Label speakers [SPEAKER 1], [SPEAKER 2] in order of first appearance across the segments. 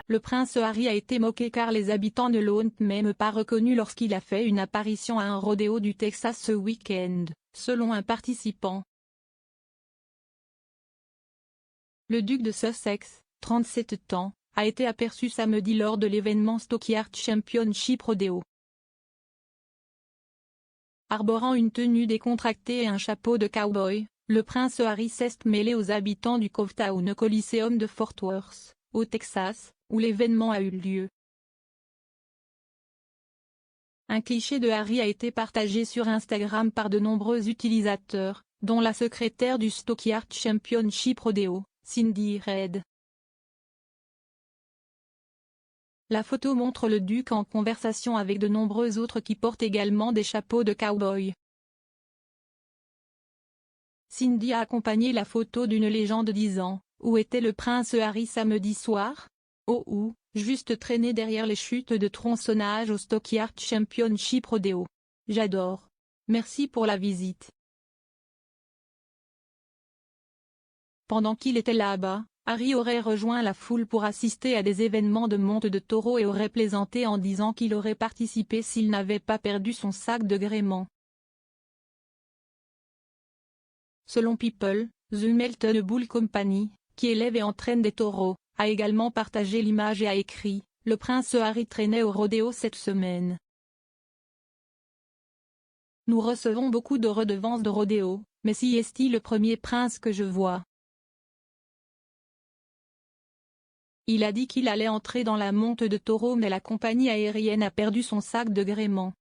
[SPEAKER 1] Le prince Harry a été moqué car les habitants ne l'ont même pas reconnu lorsqu'il a fait une apparition à un rodéo du Texas ce week-end, selon un participant. Le duc de Sussex, 37 ans, a été aperçu samedi lors de l'événement Stockyard Championship Rodeo. Arborant une tenue décontractée et un chapeau de cow-boy, le prince Harry s'est mêlé aux habitants du Covetown Coliseum de Fort Worth, au Texas, où l'événement a eu lieu. Un cliché de Harry a été partagé sur Instagram par de nombreux utilisateurs, dont la secrétaire du Stockyard Championship Rodeo, Cindy Reid. La photo montre le duc en conversation avec de nombreux autres qui portent également des chapeaux de cow-boy. Cindy a accompagné la photo d'une légende disant « Où était le prince Harry samedi soir ? Oh ou, juste traîné derrière les chutes de tronçonnage au Stockyard Championship Rodeo. J'adore. Merci pour la visite. » Pendant qu'il était là-bas, Harry aurait rejoint la foule pour assister à des événements de monte de taureau et aurait plaisanté en disant qu'il aurait participé s'il n'avait pas perdu son sac de gréement. Selon People, The Melton Bull Company, qui élève et entraîne des taureaux, a également partagé l'image et a écrit « Le prince Harry traînait au rodéo cette semaine. Nous recevons beaucoup de redevances de rodéo, mais si est-il le premier prince que je vois. » Il a dit qu'il allait entrer dans la monte de taureau mais la compagnie aérienne a perdu son sac de gréement.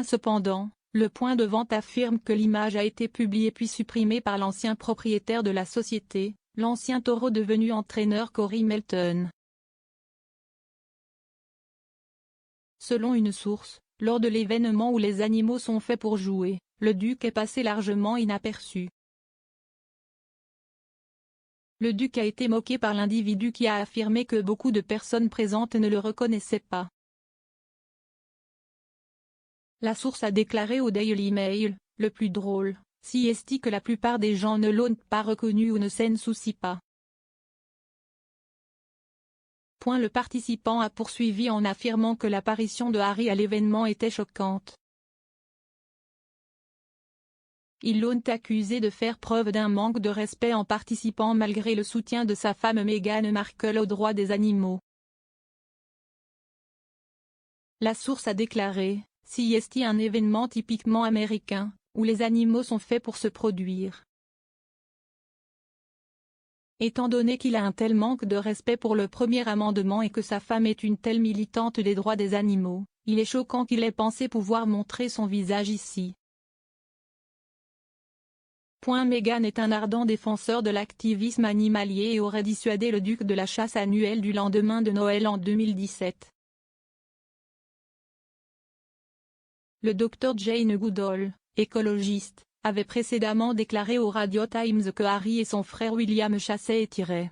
[SPEAKER 1] Cependant, le point de vente affirme que l'image a été publiée puis supprimée par l'ancien propriétaire de la société, l'ancien taureau devenu entraîneur Corey Melton. Selon une source, lors de l'événement où les animaux sont faits pour jouer, le duc est passé largement inaperçu. Le duc a été moqué par l'individu qui a affirmé que beaucoup de personnes présentes ne le reconnaissaient pas. La source a déclaré au Daily Mail, « Le plus drôle, si est que la plupart des gens ne l'ont pas reconnu ou ne s'en soucient pas. » Le participant a poursuivi en affirmant que l'apparition de Harry à l'événement était choquante. Ils l'ont accusé de faire preuve d'un manque de respect en participant malgré le soutien de sa femme Meghan Markle aux droits des animaux. La source a déclaré, « Si est un événement typiquement américain, où les animaux sont faits pour se produire. » Étant donné qu'il a un tel manque de respect pour le premier amendement et que sa femme est une telle militante des droits des animaux, il est choquant qu'il ait pensé pouvoir montrer son visage ici. Meghan est un ardent défenseur de l'activisme animalier et aurait dissuadé le duc de la chasse annuelle du lendemain de Noël en 2017. Le Dr Jane Goodall, écologiste, avait précédemment déclaré au Radio Times que Harry et son frère William chassaient et tiraient.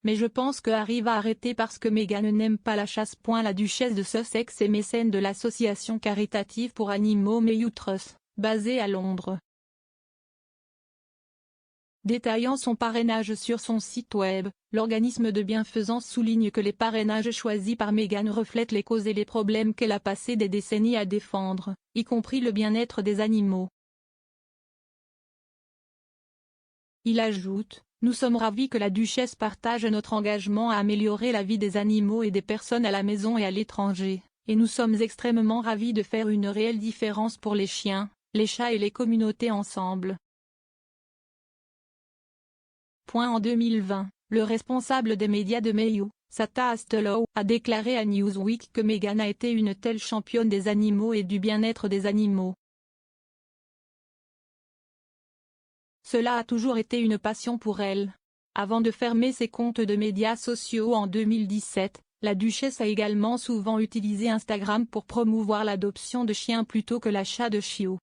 [SPEAKER 1] Mais je pense que Harry va arrêter parce que Meghan n'aime pas la chasse. La duchesse de Sussex est mécène de l'association caritative pour animaux Mayhew Trust, basée à Londres. Détaillant son parrainage sur son site web, l'organisme de bienfaisance souligne que les parrainages choisis par Meghan reflètent les causes et les problèmes qu'elle a passé des décennies à défendre, y compris le bien-être des animaux. Il ajoute, « Nous sommes ravis que la duchesse partage notre engagement à améliorer la vie des animaux et des personnes à la maison et à l'étranger, et nous sommes extrêmement ravis de faire une réelle différence pour les chiens, les chats et les communautés ensemble. » En 2020, le responsable des médias de Mayhew, Sata Astelow, a déclaré à Newsweek que Meghan a été une telle championne des animaux et du bien-être des animaux. Cela a toujours été une passion pour elle. Avant de fermer ses comptes de médias sociaux en 2017, la duchesse a également souvent utilisé Instagram pour promouvoir l'adoption de chiens plutôt que l'achat de chiots.